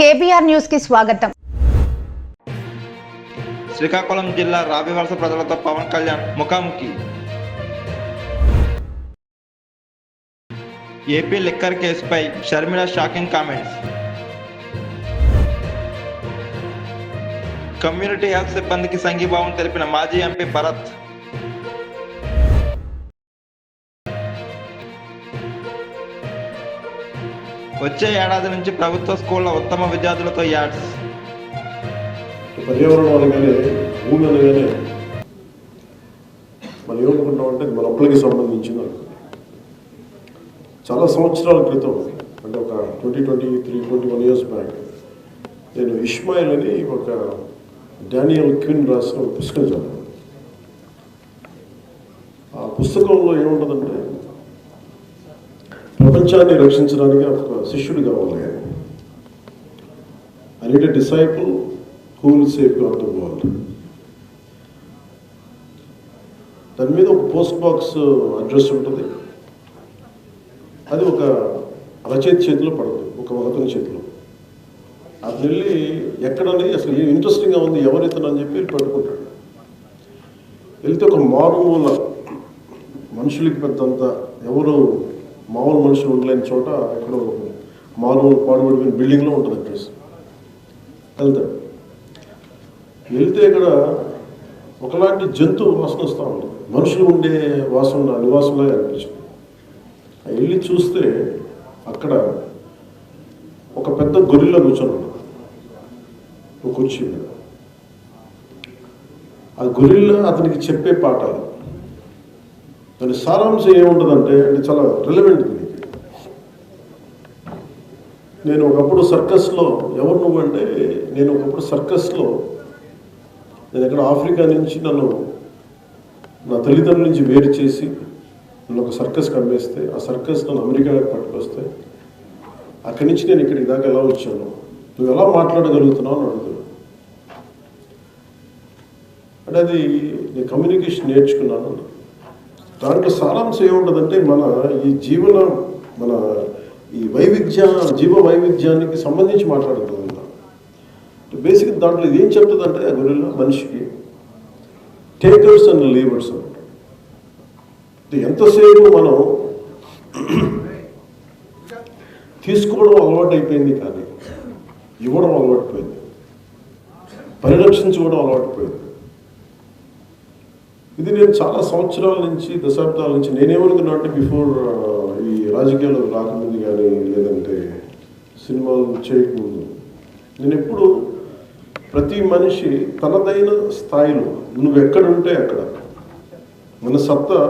KBR news కి స్వాగతం. శ్రీకాకుళం జిల్లా రావివలస ప్రజలతో పవన్ కళ్యాణ్ ముఖాముఖి. ఏపీ లిక్కర్ కేసుపై Sharmila shocking comments. Community health సిబ్బందికి సంఘీభావం తెలిపిన మాజీ ఎంపీ భరత్. వచ్చే ఏడాది నుంచి ప్రభుత్వ స్కూళ్ల ఉత్తమ విద్యార్థులతో యాడ్స్. పర్యావరణం అనగానే భూమి అనగానే మనం ఏమనుకుంటామంటే మన ఒక్కరికి సంబంధించిన చాలా సంవత్సరాల క్రితం అంటే ఒక 21 years బ్యాక్ నేను ఇష్మాయిల్ అని ఒక డానియల్ క్విన్ రాసిన ఒక పుస్తకం చదివాను. ఆ పుస్తకంలో ఏముంటుందంటే ప్రపంచాన్ని రక్షించడానికి ఒక శిష్యుడు కావాలి. I need a disciple who will save the world. దాని మీద ఒక పోస్ట్ బాక్స్ అడ్రస్ ఉంటుంది. అది ఒక రచయిత చేతిలో పడుతుంది, ఒక మహతుని చేతిలో. అతను వెళ్ళి ఎక్కడని అసలు ఏం ఇంట్రెస్టింగ్గా ఉంది ఎవరితను అని చెప్పి పట్టుకుంటాడు. వెళ్తే ఒక మారుమూల మనుషులకి పెద్దంత ఎవరు మామూలు మనుషులు ఉండలేని చోట ఎక్కడో మామూలు పాడుబడిపోయిన బిల్డింగ్లో ఉంటుంది అడ్రస్. వెళ్తాడు. వెళ్తే ఇక్కడ ఒకలాంటి జంతువు వాసన వస్తూ ఉంటుంది, మనుషులు ఉండే వాసన నివాసంలో అనిపించింది. వెళ్ళి చూస్తే అక్కడ ఒక పెద్ద గొరిల్లా కూర్చొని ఉంటుంది ఒక కుర్చీ మీద. ఆ గొరిల్లా అతనికి చెప్పే పాఠాలు, దాని సారాంశం ఏముంటుందంటే అంటే చాలా రిలవెంట్ దీనికి. నేను ఒకప్పుడు సర్కస్లో ఎవరు నువ్వు అంటే నేను ఒకప్పుడు సర్కస్లో నేను ఎక్కడ ఆఫ్రికా నుంచి నన్ను నా తల్లిదండ్రుల నుంచి వేరు చేసి నన్ను ఒక సర్కస్కి అమ్మేస్తే ఆ సర్కస్ నన్ను అమెరికాకి పట్టుకొస్తే అక్కడి నుంచి నేను ఇక్కడికి దాకా ఎలా వచ్చాను, నువ్వు ఎలా మాట్లాడగలుగుతున్నావు అని అడుగుతాను. అంటే అది నేను కమ్యూనికేషన్ నేర్చుకున్నాను. దాంట్లో సారాంశం ఏముంటుందంటే మన ఈ జీవ వైవిధ్యానికి సంబంధించి మాట్లాడుతుంది. బేసిక్ దాంట్లో ఇది ఏం చెప్తుందంటే ఆ గొరిల్లా మనిషికి టేకర్స్ అండ్ లీవర్స్ అంట. ఎంతసేపు మనం తీసుకోవడం అలవాటు అయిపోయింది, కానీ ఇవ్వడం అలవాటుపోయింది, పరిరక్షించుకోవడం అలవాటుపోయింది. ఇది నేను చాలా సంవత్సరాల నుంచి దశాబ్దాల నుంచి నేనేమనుకున్నా అంటే బిఫోర్ ఈ రాజకీయాలు రాకముందు కానీ లేదంటే సినిమాలు చేయకముందు నేను ఎప్పుడు ప్రతి మనిషి తనదైన స్థాయిలో నువ్వు ఎక్కడుంటే అక్కడ మన సత్తా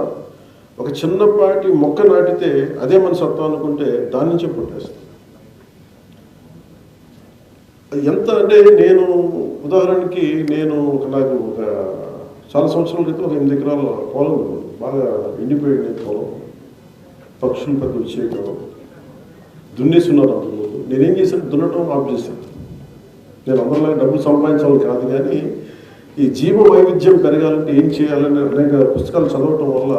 ఒక చిన్నపాటి మొక్క నాటితే అదే మన సత్తా అనుకుంటే దాని నుంచే పుట్టేస్తాం. ఎంత అంటే నేను ఉదాహరణకి నాకు ఒక చాలా సంవత్సరాల క్రితం ఒక 8 ఎకరాల పొలం బాగా ఎండిపోయిన పొలం, పక్షులు పెద్ద వచ్చేయడం దున్నేస్తున్నారు. అంతకుముందు నేనేం చేశాను, దున్నటం ఆఫ్ చేశాను. నేను అందరిలాగా డబ్బులు సంపాదించాలి కాదు, కానీ ఈ జీవ వైవిధ్యం పెరగాలంటే ఏం చేయాలని అనేక పుస్తకాలు చదవటం వల్ల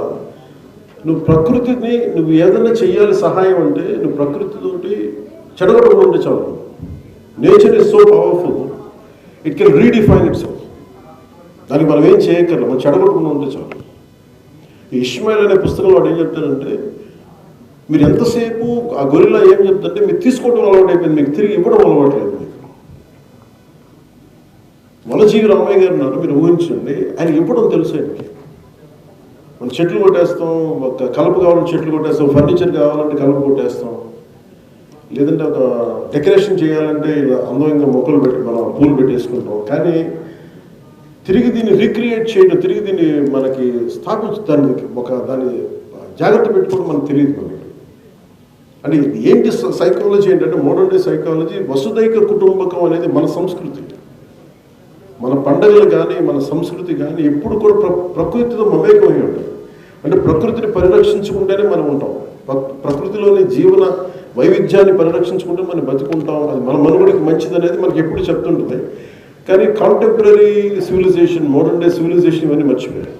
నువ్వు ఏదైనా చెయ్యాలి సహాయం అంటే నువ్వు ప్రకృతితోటి చెడగొట్టకుండా ఉంటే చాలు. Nature is so powerful, it can redefine it self. దానికి మనం ఏం చేయక్కర్లేదు, మనం చెడగొట్టకుండా ఉంటే చాలు. ఈ ఇష్మాయిల్ అనే పుస్తకంలో వాడు ఏం చెప్తాడంటే మీరు ఎంతసేపు ఆ గొరిల్లా ఏం చెప్తుంటే మీరు తీసుకోవడం అలవాటు అయిపోయింది, మీకు తిరిగి ఇవ్వడం అలవాట్లేదు. మీకు వనజీవి రామయ్య గారు ఉన్నారు, మీరు ఊహించండి, ఆయన ఇవ్వడం తెలుసు ఆయనకి. మనం చెట్లు కొట్టేస్తాం, ఒక కలుపు కావాలంటే చెట్లు కొట్టేస్తాం, ఫర్నిచర్ కావాలంటే కలుపు కొట్టేస్తాం, లేదంటే ఒక డెకరేషన్ చేయాలంటే ఇలా అందంగా మొక్కలు పెట్టి మనం పూలు పెట్టేసుకుంటాం. కానీ తిరిగి దీన్ని రీక్రియేట్ చేయడం, తిరిగి దీన్ని మనకి స్థాపించడానికి దాన్ని జాగ్రత్త పెట్టుకోవడం మనకు తెలియదు. మనకి అంటే ఏంటి సైకాలజీ ఏంటంటే మోడర్న్ డే సైకాలజీ వసుదైక కుటుంబకం అనేది మన సంస్కృతి. మన పండుగలు కానీ మన సంస్కృతి కానీ ఎప్పుడు కూడా ప్రకృతితో మమేకమై ఉంటాయి. అంటే ప్రకృతిని పరిరక్షించుకుంటేనే మనం ఉంటాం, ప్రకృతిలోని జీవన వైవిధ్యాన్ని పరిరక్షించుకుంటే మనం బతుకుంటాం, అది మన మనుగడికి మంచిది అనేది మనకి ఎప్పుడు చెప్తుంటుంది. కానీ contemporary civilisation, modern day civilisation ఇవన్నీ మర్చిపోయారు.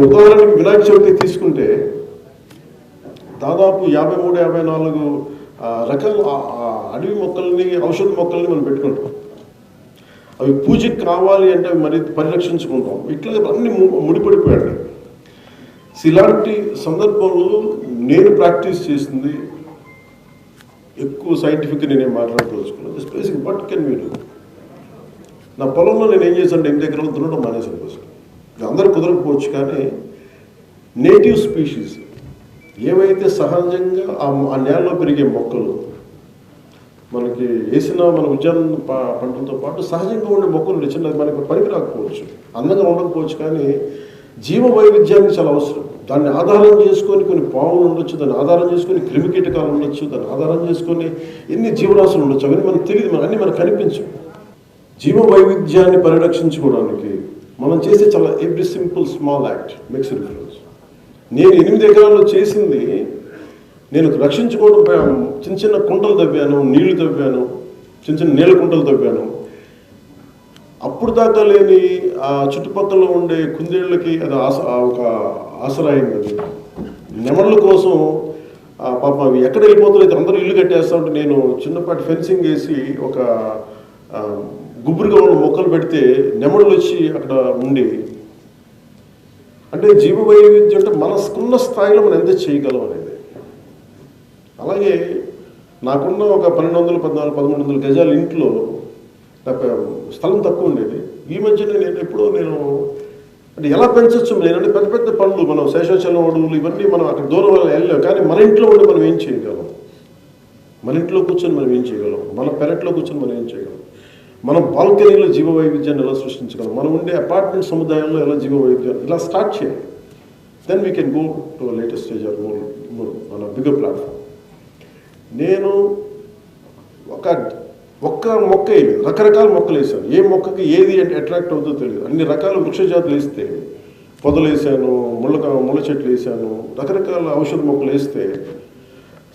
ఉదాహరణకి వినాయక చవితి తీసుకుంటే దాదాపు 53-54 రకాల అడవి మొక్కల్ని ఔషధ మొక్కల్ని మనం పెట్టుకుంటాం. అవి పూజకి కావాలి అంటే అవి మరి పరిరక్షించుకుంటాం. ఇట్లా అన్ని ముడిపడిపోయాడు. ఇలాంటి సందర్భంలో నేను ప్రాక్టీస్ చేసింది ఎక్కువ సైంటిఫిక్గా నేనేం మాట్లాడుకోవచ్చుకున్నాను. Just basic what can we do. నా పొలంలో నేను ఏం చేశాను, ఇంటి దగ్గర దున్నడం మానేశాను. ఫస్ట్ అందరూ కుదరకపోవచ్చు, కానీ నేటివ్ స్పీషీస్ ఏవైతే సహజంగా ఆ నేలలో పెరిగే మొక్కలు, మనకి వేసిన మన ఉద్యాన పంటలతో పాటు సహజంగా ఉండే మొక్కలు చిన్న మనకి పనికి రాకపోవచ్చు, అందంగా ఉండకపోవచ్చు, కానీ జీవ వైవిధ్యానికి చాలా అవసరం. దాన్ని ఆధారం చేసుకొని కొన్ని పాములు ఉండొచ్చు, దాన్ని ఆధారం చేసుకొని క్రిమికీటకాలు ఉండొచ్చు, దాన్ని ఆధారం చేసుకొని ఎన్ని జీవరాశులు ఉండొచ్చు. అవన్నీ మనకు తెలియదు, అన్నీ మనకు కనిపించవు. జీవ వైవిధ్యాన్ని పరిరక్షించుకోవడానికి మనం చేసే చాలా every simple small act makes difference. నేను 8 ఎకరాల్లో చేసింది, నేను రక్షించుకోవడం చిన్న చిన్న కుంటలు తవ్వాను, నీళ్లు తవ్వాను, చిన్న చిన్న నీళ్ళ కుంటలు తవ్వాను. అప్పుడు దాకా లేని ఆ చుట్టుపక్కల ఉండే కుందేళ్ళకి అది ఒక ఆసరా అయింది. అది నెమళ్ళ కోసం పాపం అవి ఎక్కడ వెళ్ళిపోతారు, అందరూ ఇల్లు కట్టేస్తా ఉంటే నేను చిన్నపాటి ఫెన్సింగ్ వేసి ఒక గుబురుగా ఉన్న మొక్కలు పెడితే నెమళ్ళు వచ్చి అక్కడ ఉండి. అంటే జీవ వైవిధ్యం అంటే మనకున్న స్థాయిలో మనం ఎంత చేయగలం అనేది. అలాగే నాకున్న ఒక 1200, 1400, 1300 గజాల ఇంట్లో స్థలం తక్కువ ఉండేది. ఈ మధ్యన నేను అంటే ఎలా పెంచవచ్చు, నేనంటే పెద్ద పెద్ద పనులు, మనం శేషాచలం అడవులు ఇవన్నీ మనం అక్కడ దూరం వెళ్ళాం, కానీ మన ఇంట్లో ఉండి మనం ఏం చేయగలం, మన ఇంట్లో కూర్చొని మనం ఏం చేయగలం, మన పెరట్లో కూర్చొని మనం ఏం చేయగలం, మనం బాల్కనీలో జీవ వైవిధ్యాన్ని ఎలా సృష్టించగలం, మనం ఉండే అపార్ట్మెంట్ సముదాయంలో ఎలా జీవ వైవిధ్యాన్ని ఇలా స్టార్ట్ చేయాలి. Then we can go to latest stage or more మన బిగ్గర్ ప్లాట్ఫామ్. నేను ఒక్క మొక్క వేయలేదు, రకరకాల మొక్కలు వేసాను. ఏ మొక్కకి ఏది అంటే అట్రాక్ట్ అవుతుందో తెలియదు. అన్ని రకాల వృక్ష జాతులు వేస్తే, పొదలు వేసాను, ముళ్ళ చెట్లు వేసాను, రకరకాల ఔషధ మొక్కలు వేస్తే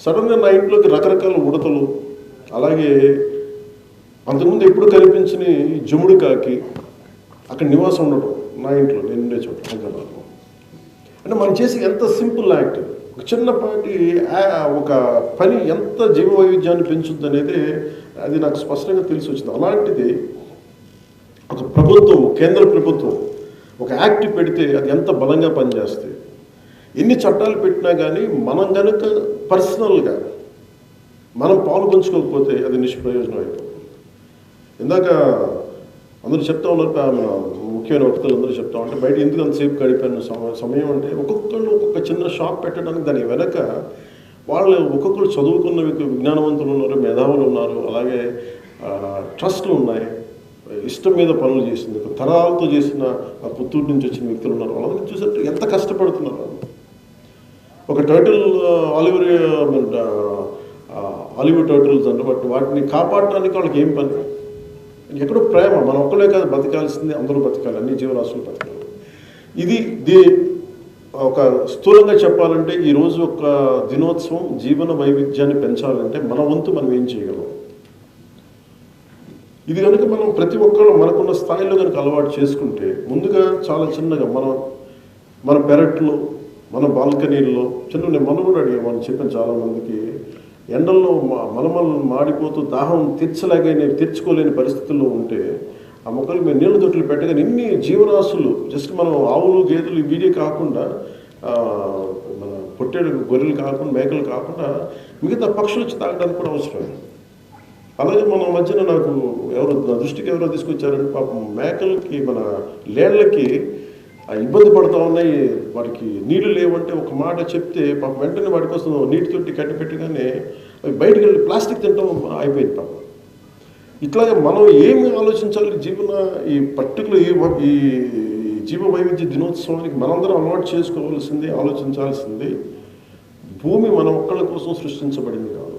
సడన్గా నా ఇంట్లోకి రకరకాల ఉడతలు, అలాగే అంతకుముందు ఎప్పుడు కనిపించిన జముడు కాకి అక్కడ నివాసం ఉండడం నా ఇంట్లో, నేను ఉండే చోట హైదరాబాద్లో. అంటే మనం చేసి ఎంత సింపుల్ యాక్ట్, ఒక చిన్నపాటి ఒక పని ఎంత జీవ వైవిధ్యాన్ని పెంచుద్ది అనేది అది నాకు స్పష్టంగా తెలిసి వచ్చింది. అలాంటిది ఒక ప్రభుత్వం, కేంద్ర ప్రభుత్వం ఒక యాక్ట్ పెడితే అది ఎంత బలంగా పనిచేస్తుంది. ఎన్ని చట్టాలు పెట్టినా కానీ మనం కనుక పర్సనల్గా మనం పాలు పంచుకోకపోతే అది నిష్ప్రయోజనం అయిపోతుంది. ఇందాక అందరూ చెప్తా ఉన్నారు, ముఖ్యమైన వ్యక్తులు అందరూ చెప్తా ఉంటే బయట ఎందుకు అంతసేపు గడిపాను సమయం అంటే, ఒక్కొక్కళ్ళు ఒక్కొక్క చిన్న షాప్ పెట్టడానికి దాని వెనక వాళ్ళు ఒక్కొక్కరు చదువుకున్న విజ్ఞానవంతులు ఉన్నారు, మేధావులు ఉన్నారు, అలాగే ట్రస్ట్లు ఉన్నాయి, ఇష్టం మీద పనులు చేసింది, తరాలతో చేసిన పుత్తూరు నుంచి వచ్చిన వ్యక్తులు ఉన్నారు. వాళ్ళని చూసే ఎంత కష్టపడుతున్నారు. ఒక టర్టిల్ ఆలివ్ టర్టిల్స్ అంటే వాటిని కాపాడటానికి వాళ్ళకి ఏం పని, ఎక్కడో ప్రేమ. మనం ఒక్కడే కాదు బతకాల్సింది, అందరూ బతకాలి, అన్ని జీవరాశులు బతకాలి. ఇది ఒక స్థూలంగా చెప్పాలంటే ఈరోజు ఒక దినోత్సవం జీవన వైవిధ్యాన్ని పెంచాలంటే మన వంతు మనం ఏం చేయగలం. ఇది కనుక మనం ప్రతి ఒక్కరు మనకున్న స్థాయిలో కనుక అలవాటు చేసుకుంటే, ముందుగా చాలా చిన్నగా మన పెరట్లో, మన బాల్కనీల్లో నేను మనం కూడా అడిగాను, మనం చెప్పిన చాలామందికి ఎండల్లో మనమల్ని మాడిపోతూ దాహం తీర్చుకోలేని పరిస్థితుల్లో ఉంటే ఆ మొక్కలు మేము నీళ్ళ తొట్లు పెట్టగానే ఇన్ని జీవరాశులు, జస్ట్ మనం ఆవులు, గేదెలు వీడియో కాకుండా, మన పొట్టేడు గొర్రెలు కాకుండా, మేకలు కాకుండా మిగతా పక్షులు వచ్చి తాగడానికి కూడా అవసరం. అలాగే మన మధ్యన నా దృష్టికి ఎవరో తీసుకొచ్చారంటే, పాపం మేకలకి, మన లేళ్లకి ఇబ్బంది పడుతూ ఉన్నాయి, వాటికి నీళ్లు లేవంటే ఒక మాట చెప్తే పాపం వెంటనే వాటి కోసం నీటి తొట్టి కట్టి పెట్టగానే అవి బయటకు వెళ్ళి ప్లాస్టిక్ తింటాం అయిపోయింది పాపం. ఇట్లాగే మనం ఏమి ఆలోచించాలి ఈ పర్టికులర్ ఈ జీవ వైవిధ్య దినోత్సవానికి మనందరం అలవాటు చేసుకోవాల్సింది, ఆలోచించాల్సింది, భూమి మన ఒక్కళ్ళ కోసం సృష్టించబడింది కాదు.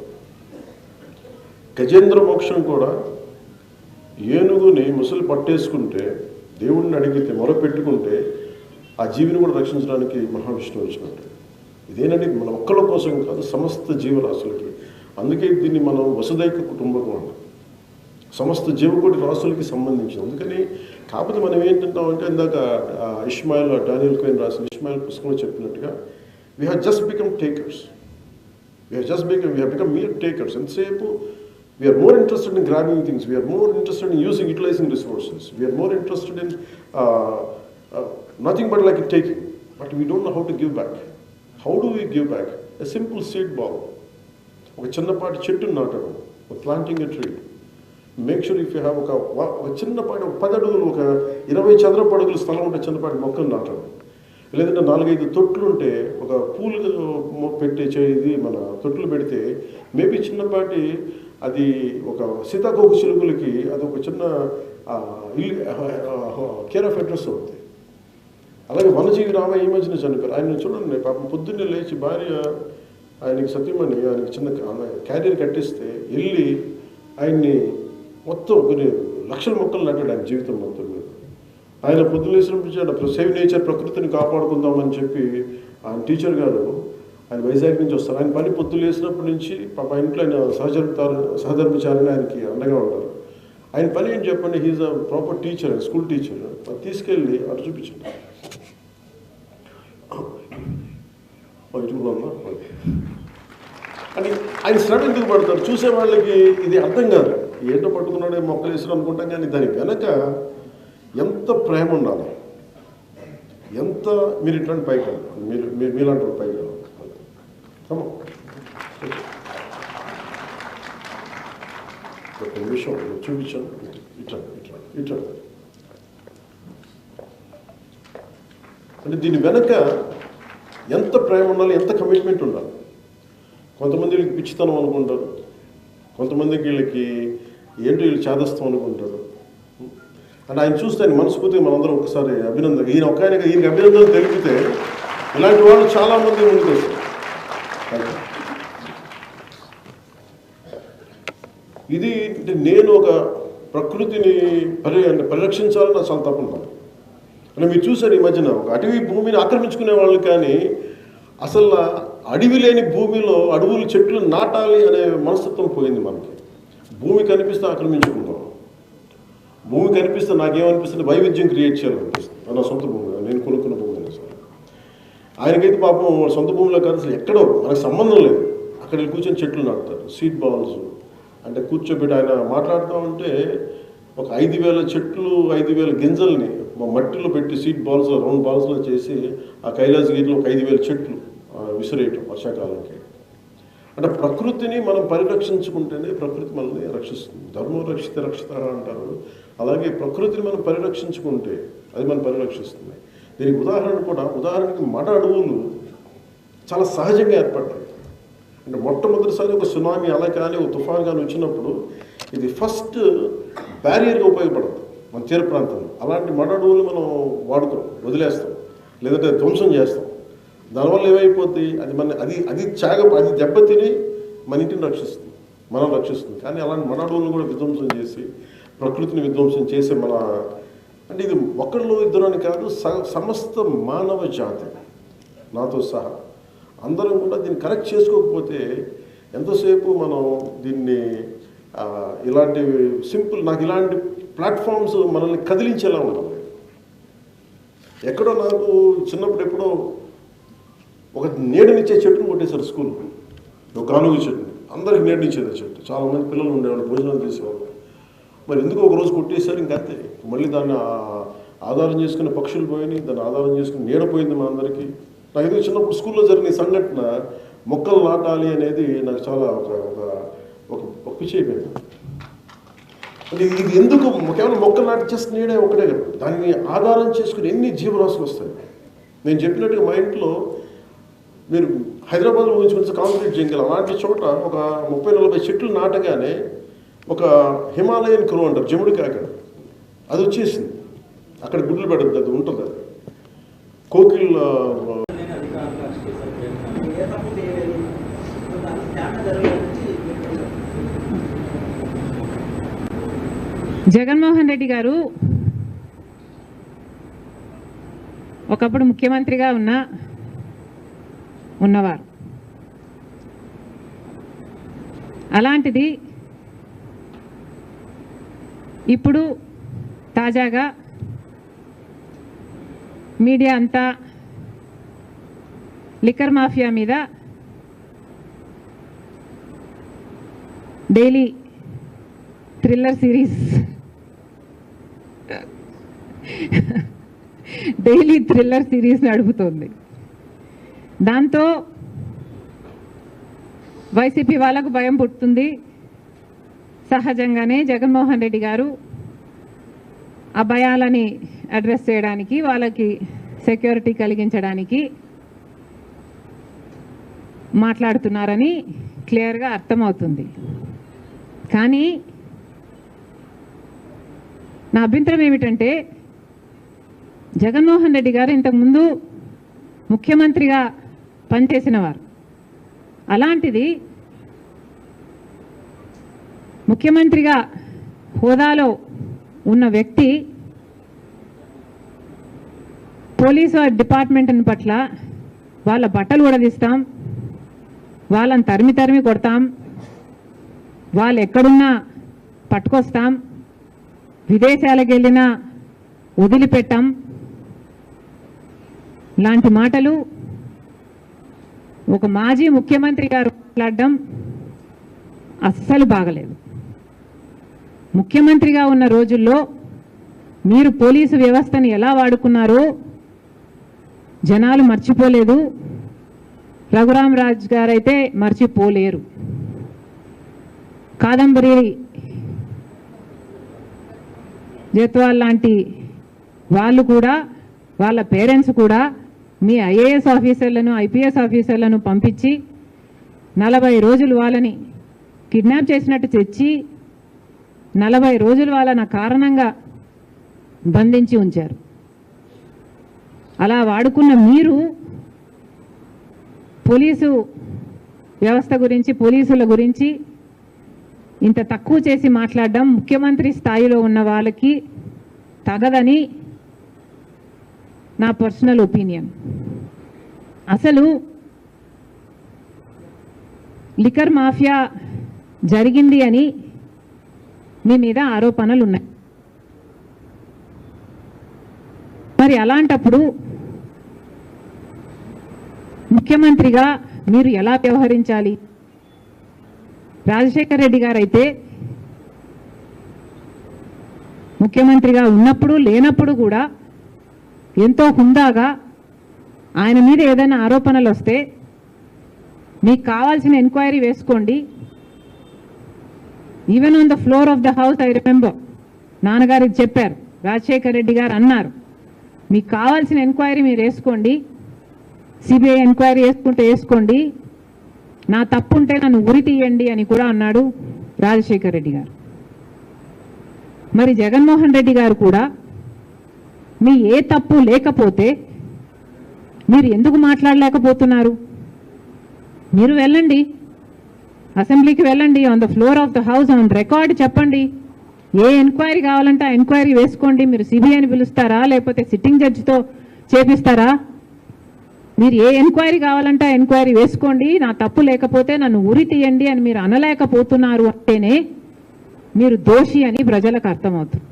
గజేంద్ర మోక్షం కూడా ఏనుగుని ముసలి పట్టేసుకుంటే, దేవుడిని అడిగితే, మొరపెట్టుకుంటే ఆ జీవిని కూడా రక్షించడానికి మహావిష్ణువు వచ్చినట్టు. ఇదేనండి మన ఒక్కళ్ళ కోసం కాదు, సమస్త జీవరాశులకి. అందుకే దీన్ని మనం వసుదైక కుటుంబకం అంటాం, సమస్త జీవకోటి రాశులకి సంబంధించింది. అందుకని కాకపోతే మనం ఏంటంటామంటే, ఇందాక డానియల్ కోయిన్ రాసిన ఇష్మాయిల్ పుస్తకంలో చెప్పినట్టుగా, we have just become takers. We have become mere takers. ఎంతసేపు we are more interested in grabbing things. We are more interested in utilizing resources. We are more interested in nothing but like taking. But we don't know how to give back. How do we give back? A simple seed ball. ఒక చిన్నపాటి చెట్టు నాటడం, planting a tree. Make sure if you have ఒక చిన్నపాటి 10 అడుగులు, ఒక 20 చదరపు అడుగుల స్థలం ఉంటే చిన్నపాటి మొక్కలు నాటడం. లేదంటే 4-5 తొట్లు ఉంటే ఒక పూలు పెట్టే ఇది మన తొట్లు పెడితే మేబీ చిన్నపాటి అది ఒక సీతాకోక చిలుకలకి అది ఒక చిన్న కేర్ ఆఫ్ అడ్రస్ అవుతుంది. అలాగే వనజీవి రామయ్య ఈ మధ్యన చనిపోయారు. ఆయన చూడండి, పాపం పొద్దున్నే లేచి భార్య ఆయనకి సత్యమని ఆయనకి చిన్న క్యారియర్ కట్టిస్తే వెళ్ళి ఆయన్ని మొత్తం కొన్ని లక్షల మొక్కలు నాటాడు ఆయన జీవితం మొత్తం మీద. ఆయన పొద్దులేసినప్పుడు సేవ్ నేచర్, ప్రకృతిని కాపాడుకుందామని చెప్పి ఆయన టీచర్ గారు ఆయన వైజాగ్ నుంచి వస్తారు. ఆయన పని పొద్దులేసినప్పటి నుంచి పాప ఇంట్లో ఆయన సహధర్మచారిని ఆయనకి అండగా ఉంటారు. ఆయన పని ఏం చెప్పండి, he's a proper teacher, school teacher. అది తీసుకెళ్ళి అటు చూపించండి. అని ఆయన శ్రమ ఎందుకు పడతారు? చూసే వాళ్ళకి ఇది అర్థం కాదు. ఏంటో పట్టుకున్నాడే మొక్కలు వేసారు అనుకుంటాం, కానీ దాని వెనక ఎంత ప్రేమ ఉండాలి, ఎంత మీరు ఇట్లాంటి పైకి మీలాంటి పైకి ఒక నిమిషం చూపించాను. ఇట్లా అంటే దీని వెనక ఎంత ప్రేమ ఉండాలి, ఎంత కమిట్మెంట్ ఉండాలి. కొంతమంది వీళ్ళకి పిచ్చితనం అనుకుంటారు, కొంతమందికి వీళ్ళకి ఏంటో వీళ్ళు చేదస్తాం అనుకుంటారు. అంటే ఆయన చూస్తే ఆయన మనస్ఫూర్తిగా మనందరం ఒకసారి అభినందన, ఈయన ఈయనకి అభినందన తెలిపితే ఇలాంటి వాళ్ళు చాలామంది ముందుకు వస్తారు. ఇది నేను ఒక ప్రకృతిని పరిరక్షించాలని నాకు చాలా తప్పున్నాను. అంటే మీరు చూసారు ఈ మధ్యన ఒక అటవీ భూమిని ఆక్రమించుకునే వాళ్ళు, కానీ అసలు అడవి లేని భూమిలో అడవులు చెట్లు నాటాలి అనే మనస్తత్వం పోయింది మనకి. భూమి కనిపిస్తే ఆక్రమించుకుందాం, భూమి కనిపిస్తే నాకేమనిపిస్తుంది, వైవిధ్యం క్రియేట్ చేయాలనిపిస్తుంది. నా సొంత భూమి, నేను కొనుక్కున్న భూమి అయినా సరే. ఆయనకైతే పాపం సొంత భూమిలో కాదు, అసలు ఎక్కడో మనకు సంబంధం లేదు, అక్కడ కూర్చొని చెట్లు నాటుతారు. సీడ్ బాల్స్ అంటే కూర్చోబెట్టి ఆయన మాట్లాడుతూ ఉంటే ఒక 5,000 చెట్లు, 5,000 గింజల్ని మట్టిలో పెట్టి సీడ్ బాల్స్లో, రౌండ్ బాల్స్లో చేసి ఆ కైలాసగిరిలో ఒక 5,000 చెట్లు విసిరేయటం వర్షాకాలంకి. అంటే ప్రకృతిని మనం పరిరక్షించుకుంటేనే ప్రకృతి మనల్ని రక్షిస్తుంది. ధర్మం రక్షిత రక్షిత అంటారు. అలాగే ప్రకృతిని మనం పరిరక్షించుకుంటే అది మనం పరిరక్షిస్తుంది. దీనికి ఉదాహరణకి మడ అడవులు చాలా సహజంగా ఏర్పడ్డాయి. అంటే మొట్టమొదటిసారి ఒక సునామీ అలా కానీ ఒక తుఫాన్ కానీ వచ్చినప్పుడు ఇది ఫస్ట్ బ్యారియర్గా ఉపయోగపడుతుంది మన తీర ప్రాంతంలో. అలాంటి మడ అడవులు మనం వాడుతాం, వదిలేస్తాం, లేదంటే ధ్వంసం చేస్తాం. దానివల్ల ఏమైపోద్ది, అది దెబ్బతిని మన ఇంటిని రక్షిస్తుంది, మనం రక్షిస్తుంది. కానీ అలాంటి మడ అడవులను కూడా విధ్వంసం చేసి ప్రకృతిని విధ్వంసం చేసే అంటే ఇది ఒకళ్ళు ఇద్దరు అని కాదు, సమస్త మానవ జాతి నాతో సహా అందరం కూడా దీన్ని కరెక్ట్ చేసుకోకపోతే ఎంతసేపు మనం దీన్ని ఇలాంటి నాకు ఇలాంటి ప్లాట్ఫామ్స్ మనల్ని కదిలించేలా ఉండాలి. ఎక్కడో నాకు చిన్నప్పుడు ఎప్పుడో ఒక నీడనిచ్చే చెట్టును కొట్టేశారు స్కూల్, ఒక గానుగ చెట్టుని. అందరికి నీడనిచ్చేది చెట్టు, చాలామంది పిల్లలు ఉండేవాళ్ళు, భోజనాలు చేసేవాళ్ళు. మరి ఎందుకు ఒకరోజు కొట్టేశారు, ఇంకంతే. మళ్ళీ దాన్ని ఆధారం చేసుకునే పక్షులు పోయినాయి, దాన్ని ఆధారం చేసుకుని నీడ పోయింది మా అందరికీ. నాకు ఎందుకు చిన్నప్పుడు స్కూల్లో జరిగిన సంఘటన మొక్కలు నాటాలి అనేది నాకు చాలా ఒక పిచ్చి అయిపోయింది. అంటే ఇది ఎందుకు కేవలం మొక్కలు నాటి చేస్తే నీడే ఒకటే కదా, దాన్ని ఆధారం చేసుకుని ఎన్ని జీవరాశులు వస్తాయి. నేను చెప్పినట్టుగా మా ఇంట్లో మీరు హైదరాబాద్లో ఊహించుకుంటే కాంక్రీట్ జంగిల్ అలాంటి చోట ఒక 30-40 చెట్లు నాటగానే ఒక హిమాలయన్ క్రో అంటారు, జముడి కాక, అది వచ్చేసింది. అక్కడ గుడ్లు పెడద్దు, అది ఉంటుంది. అది కోకిల్ జగన్మోహన్ రెడ్డి గారు ఒకప్పుడు ముఖ్యమంత్రిగా ఉన్నవారు. అలాంటిది ఇప్పుడు తాజాగా మీడియా అంతా లిక్కర్ మాఫియా మీద డైలీ థ్రిల్లర్ సిరీస్ నడుపుతోంది. దాంతో వైసీపీ వాళ్ళకు భయం పుట్టుతుంది. సహజంగానే జగన్మోహన్ రెడ్డి గారు ఆ భయాలని అడ్రస్ చేయడానికి, వాళ్ళకి సెక్యూరిటీ కలిగించడానికి మాట్లాడుతున్నారని క్లియర్గా అర్థమవుతుంది. కానీ నా అభ్యంతరం ఏమిటంటే, జగన్మోహన్ రెడ్డి గారు ఇంతకుముందు ముఖ్యమంత్రిగా పనిచేసిన వారు. అలాంటిది ముఖ్యమంత్రిగా హోదాలో ఉన్న వ్యక్తి పోలీసు డిపార్ట్మెంట్ పట్ల వాళ్ళ బట్టలు ఉడదీస్తాం, వాళ్ళని తరిమి కొడతాం, వాళ్ళు ఎక్కడున్నా పట్టుకొస్తాం, విదేశాలకు వెళ్ళినా వదిలిపెట్టాం లాంటి మాటలు ఒక మాజీ ముఖ్యమంత్రి గారు మాట్లాడడం అస్సలు బాగలేదు. ముఖ్యమంత్రిగా ఉన్న రోజుల్లో మీరు పోలీసు వ్యవస్థను ఎలా వాడుకున్నారో జనాలు మర్చిపోలేదు. రఘురామరాజు గారైతే మర్చిపోలేరు. కాదంబరి జైత్వాల్ లాంటి వాళ్ళు కూడా, వాళ్ళ పేరెంట్స్ కూడా మీ ఐఏఎస్ ఆఫీసర్లను, ఐపీఎస్ ఆఫీసర్లను పంపించి 40 రోజులు వాళ్ళని కిడ్నాప్ చేసినట్టు తెచ్చి 40 రోజులు వాళ్ళని కారణంగా బంధించి ఉంచారు. అలా వాడుకున్న మీరు పోలీసు వ్యవస్థ గురించి, పోలీసుల గురించి ఇంత తక్కువ చేసి మాట్లాడడం ముఖ్యమంత్రి స్థాయిలో ఉన్న వాళ్ళకి తగదని నా పర్సనల్ ఒపీనియన్. అసలు లిక్కర్ మాఫియా జరిగింది అని మీ మీద ఆరోపణలు ఉన్నాయి. మరి అలాంటప్పుడు ముఖ్యమంత్రిగా మీరు ఎలా వ్యవహరించాలి? రాజశేఖర్ రెడ్డి గారు అయితే ముఖ్యమంత్రిగా ఉన్నప్పుడు లేనప్పుడు కూడా ఎంతో హుందాగా ఆయన మీద ఏదైనా ఆరోపణలు వస్తే మీకు కావాల్సిన ఎంక్వైరీ వేసుకోండి. Even on the floor of the house I remember నాన్నగారికి చెప్పారు, రాజశేఖర్ రెడ్డి గారు అన్నారు, మీకు కావాల్సిన ఎంక్వైరీ మీరు వేసుకోండి, సిబిఐ ఎంక్వైరీ వేసుకోండి, నా తప్పు ఉంటే నన్ను ఉరి తీయండి అని కూడా అన్నాడు రాజశేఖర్ రెడ్డి గారు. మరి జగన్మోహన్ రెడ్డి గారు కూడా మీ ఏ తప్పు లేకపోతే మీరు ఎందుకు మాట్లాడలేకపోతున్నారు? మీరు వెళ్ళండి, అసెంబ్లీకి వెళ్ళండి, on the floor of the house on record చెప్పండి, ఏ ఎంక్వైరీ కావాలంటే ఆ ఎంక్వైరీ వేసుకోండి. మీరు సిబిఐని పిలుస్తారా, లేకపోతే సిట్టింగ్ జడ్జితో చేపిస్తారా? మీరు ఏ ఎంక్వైరీ కావాలంటే ఆ ఎంక్వైరీ వేసుకోండి, నా తప్పు లేకపోతే నన్ను ఉరి తీయండి అని మీరు అనలేకపోతున్నారు అంటేనే మీరు దోషి అని ప్రజలకు అర్థమవుతుంది.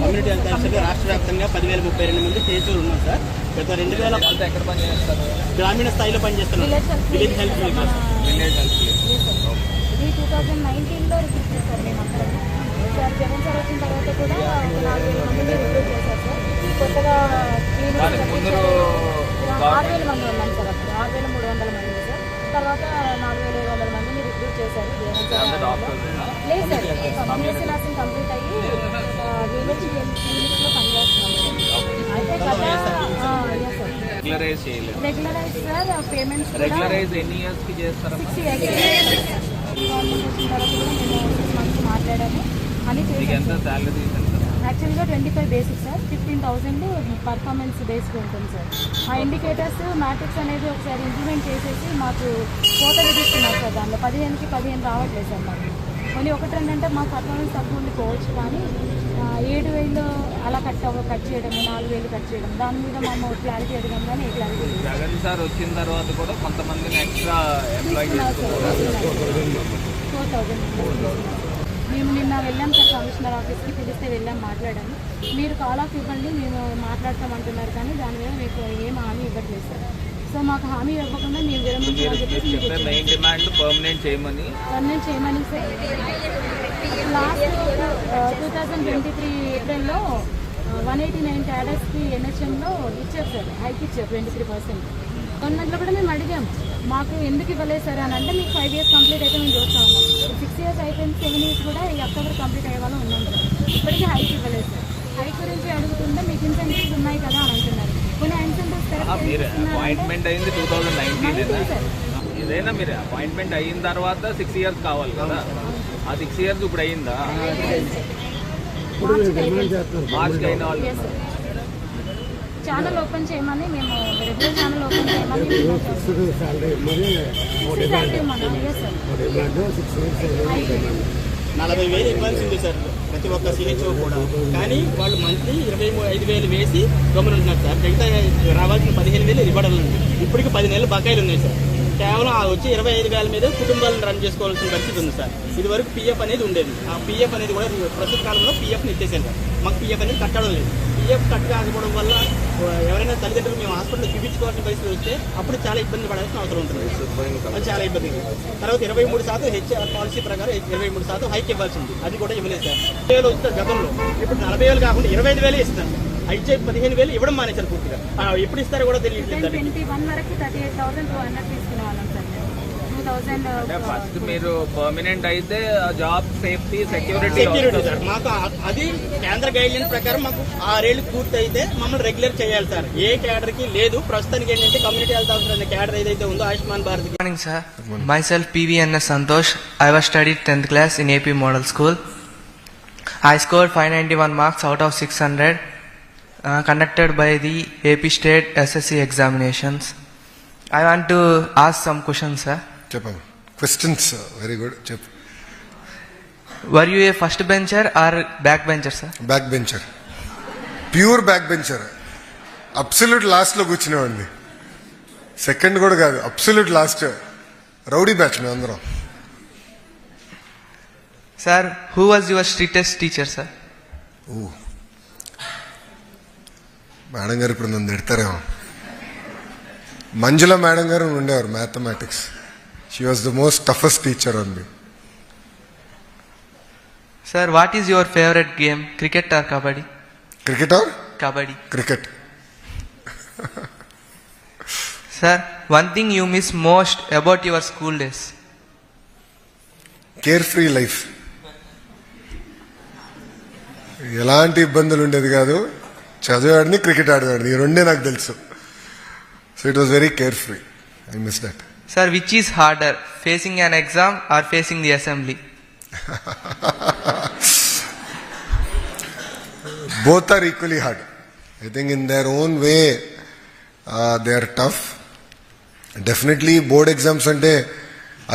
కమ్యూనిటీ హెల్త్ ఆఫీసర్గా రాష్ట్ర వ్యాప్తంగా 10,032 మంది కేసులు ఉన్నాం సార్. గత 2000 ఎక్కడ పనిచేస్తారు? గ్రామీణ స్థాయిలో పనిచేస్తున్నాం. విలేజ్ హెల్త్ విలేజ్ హెల్త్ ఇది 2019లో రిక్రూట్ చేశారు మేము అందరం సార్. జగన్ సార్ వచ్చిన తర్వాత కూడా 4,000 మందిని రిక్రూట్ చేశారు సార్. కొత్తగా 6,000 మంది ఉన్నాం సార్. అప్పుడు 6,300 మంది సార్. తర్వాత 4,700 మందిని రిక్రూట్ చేశారు జగన్ సార్. లేదు సార్, బీఎస్సీ నర్సింగ్ కంప్లీట్ అయ్యి విలేజ్ హెల్త్ క్లినిక్స్లో పనిచేస్తున్నాం. అయితే రెగ్యులరైజ్ సార్. పేమెంట్స్ రెగ్యులరైజ్ ఎన్ని ఇయర్స్ కి చేస్తారా? 6 ఇయర్స్. గవర్నమెంట్ వచ్చిన తర్వాత కూడా మేము 6 మంత్స్ మాట్లాడాము అని చేశాను. ఎంత సాలరీ? యాక్చువల్గా 25 25 బేసిక్ సార్, 15,000 పర్ఫార్మెన్స్ బేస్డ్ ఉంటుంది సార్. ఆ ఇండికేటర్స్ మ్యాట్రిక్స్ అనేది ఒకసారి ఇంప్లిమెంట్ చేసేసి మాకు కోత విధిస్తున్నారు సార్. దానిలో 15కి 15 రావట్లేదు సార్ మాకు. కొన్ని 1-2 అంటే మాకు పర్ఫార్మెన్స్ తక్కువ ఉండిపోవచ్చు, కానీ 7,000 అలా కట్ చేయడం, 4,000 కట్ చేయడం, దాని మీద మేము క్లారిటీ అడిగాం కానీ ఏ క్లారిటీ లేదు. జగన్ సార్ వచ్చిన తర్వాత కూడా కొంతమందిని ఎక్స్ట్రా ఎంప్లాయ్ చేస్తున్నారు. 4,000 మేము నిన్న వెళ్ళాం సార్ కమిషనర్ ఆఫీస్కి, పిలిస్తే వెళ్ళాం, మాట్లాడాము. మీరు కాల్ ఆఫ్ ఇవ్వండి, మేము మాట్లాడతామంటున్నారు, కానీ దాని మీద మీకు ఏం హామీ ఇవ్వట్లేదు సార్. సో మాకు హామీ ఇవ్వకుండా మేము విరమించామని చెప్పేసి మెయిన్ డిమాండ్ పర్మనెంట్ చేయమని సార్. లాస్ట్ 2023 ఏప్రిల్లో 189 క్యాడర్స్కి NHMలో ఇచ్చారు సార్, హైక్ ఇచ్చారు 23%. గవర్నమెంట్లో కూడా మేము అడిగాము, మాకు ఎందుకు ఇవ్వలేదు సార్ అని అంటే, మీకు 5 years కంప్లీట్ అయితే మేము చూస్తాము. 6 years అయిపోయింది, 7 years కూడా ఈ అక్టోబర్ కంప్లీట్ అయ్యే వాళ్ళు ఉన్నాం సార్. ఇప్పటికీ హైక్ ఇవ్వలేదు సార్. హైక్ గురించి అడుగుతుంటే మీకు ఇన్సెంటివ్స్ ఉన్నాయి కదా అని అంటున్నారు. కొన్ని ఇన్సెంటివ్స్ మీరు అపాయింట్మెంట్ అయింది 2019 సార్. ఏదైనా మీరు అపాయింట్మెంట్ అయిన తర్వాత 6 years కావాలి కదా, ఆ 6 years ఇప్పుడు అయిందా? మార్చ్కి అయిన వాళ్ళు ఛానల్ ఓపెన్ చేయమని, మేము రెగ్యులర్ ఛానల్ ఓపెన్ చేయమని 40,000 ఇవ్వాల్సి ఉంది సార్ ప్రతి ఒక్క CHO కూడా. కానీ వాళ్ళు మంత్లీ 25,000 వేసి గమని ఉంటున్నారు సార్. మిగతా రావాల్సిన 15,000 ఇవ్వడం ఉంది. ఇప్పటికి 10 నెలలు బకాయిలు ఉన్నాయి సార్. కేవలం ఆ వచ్చి 25,000 మీద కుటుంబాలను రన్ చేసుకోవాల్సిన పరిస్థితి ఉంది సార్. ఇది వరకు PF అనేది ఉండేది. ఆ PF అనేది కూడా ప్రస్తుత కాలంలో PFని ఎత్తేసాను సార్. మాకు PF అనేది కట్టడం లేదు. PF కట్ కాకపోవడం వల్ల ఎవరైనా తల్లిదండ్రులు మేము హాస్పిటల్లో చూపించుకోవాల్సిన పరిస్థితి వస్తే అప్పుడు చాలా ఇబ్బంది పడాల్సిన అవసరం ఉంటుంది. అది చాలా ఇబ్బంది. తర్వాత 23% HR పాలసీ ప్రకారం 23% హైక్ ఇవ్వాల్సింది, అది కూడా ఇవ్వలేదు సార్. 30,000 వస్తారు గతంలో, ఇప్పుడు 40,000 కాకుండా 25,000 ఇస్తారు. అయితే 15,000 ఇవ్వడం మానేశారు పూర్తిగా. ఎప్పుడు ఇస్తారో కూడా తెలియట్లేదు. 2021 వరకు 38,200 తీసుకునే వాళ్ళం సార్. 2000 ఫస్ట్ మీరు పర్మనెంట్ అయితే జాబ్ సేఫ్టీ సెక్యూరిటీ సార్. మాకు అది కేంద్ర గైడ్లైన్ ప్రకారం మాకు 6 ఏళ్ళు పూర్తి అయితే మమ్మల్ని రెగ్యులర్ చేయాలి సార్. ఏ క్యాడర్ కి లేదు. ప్రస్తుతానికి ఏంటంటే కమ్యూనిటీ హెల్త్ ఆఫీసర్ అనే క్యాడర్ ఏదైతే ఉందో Ayushman Bharat. Good morning, sir. Myself PVNS Santosh. I was studied 10th class in AP Model School. I scored 591 marks out of 600 conducted by the AP State SSC examinations. I want to ask some questions, sir. చెప్పండి. Questions very good. చెప్పు. Were you a first bencher or back bencher, sir? Back bencher, pure back bencher. Absolute last లో కూర్చునేవాడిని. Second కూడా కాదు, absolute last. Rowdy batch మేము అందరం. Sir, who was your strictest teacher, sir? Madam గారు ఇప్పుడు నన్ను తిడతారేమో. మంజుల madam గారు ఉండేవారు, mathematics. She was the most toughest teacher on me. Sir, what is your favorite game, cricket or kabaddi? Cricket or Kabaddi. Cricket? Sir, one thing you miss most about your school days? Care free life. ఎలాంటి ఇబ్బందులు ఉండేది కాదు. చదివాడిని, cricket ఆడేవాడిని, ఈ రెండే నాకు తెలుసు. So it was very care free. I miss that. Sir, which is harder, facing an exam or facing the assembly? Both are equally hard. I think in their own way they are tough. Definitely board exams అంటే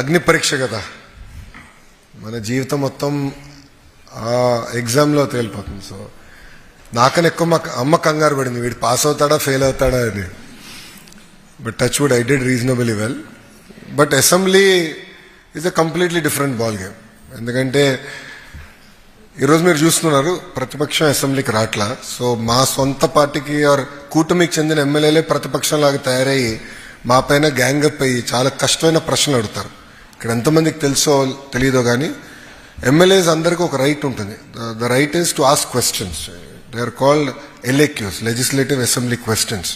అగ్ని పరీక్ష కదా. మన జీవితం మొత్తం ఆ ఎగ్జామ్లో తేలిపోతుంది. సో నాకన్నా ఎక్కువ మా అమ్మ కంగారు పడింది, వీడు పాస్ అవుతాడా ఫెయిల్ అవుతాడా అని. But touch wood I did reasonably well. But assembly is a completely different ball game. ఎందుకంటే ఈరోజు మీరు చూస్తున్నారు ప్రతిపక్షం అసెంబ్లీకి రాట్లా. సో మా సొంత పార్టీకి ఆర్ కూటమికి చెందిన ఎమ్మెల్యేలే ప్రతిపక్షం లాగా తయారయ్యి మా పైన గ్యాంగప్ అయ్యి చాలా కష్టమైన ప్రశ్నలు అడుగుతారు. ఇక్కడ ఎంతమందికి తెలుసో తెలియదో కానీ ఎమ్మెల్యేస్ అందరికీ ఒక రైట్ ఉంటుంది. The right is to ask questions. They are called LAQs, legislative assembly questions.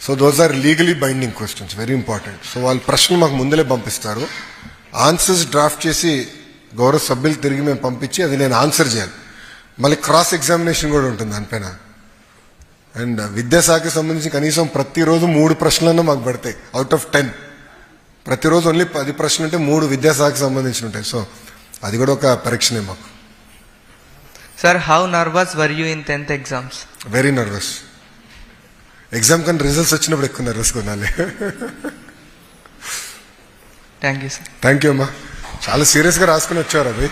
So those are legally binding questions, very important. So వాళ్ళ ప్రశ్నలు మాకు ముందలే పంపిస్తారు. ఆన్సర్స్ డ్రాఫ్ట్ చేసి గౌరవ సభ్యులు తిరిగి మేము పంపించి అది నేను ఆన్సర్ చేయాలి. మళ్ళీ క్రాస్ ఎగ్జామినేషన్ కూడా ఉంటుంది దానిపైన. అండ్ విద్యాశాఖకి సంబంధించి కనీసం ప్రతిరోజు 3 ప్రశ్నలన్నా మాకు పడతాయి అవుట్ ఆఫ్ 10. ప్రతిరోజు ఓన్లీ 10 ప్రశ్నలు ఉంటే 3 విద్యాశాఖకి సంబంధించి ఉంటాయి. సో అది కూడా ఒక పరీక్షనే మాకు. Sir, how nervous were you in 10th exams? Very nervous. Exam కానీ రిజల్ట్స్ వచ్చినప్పుడు ఎక్కువ నర్వస్ కొనాలి. Thank you, sir. Thank you అమ్మా. చాలా సీరియస్గా రాసుకుని వచ్చారు అది.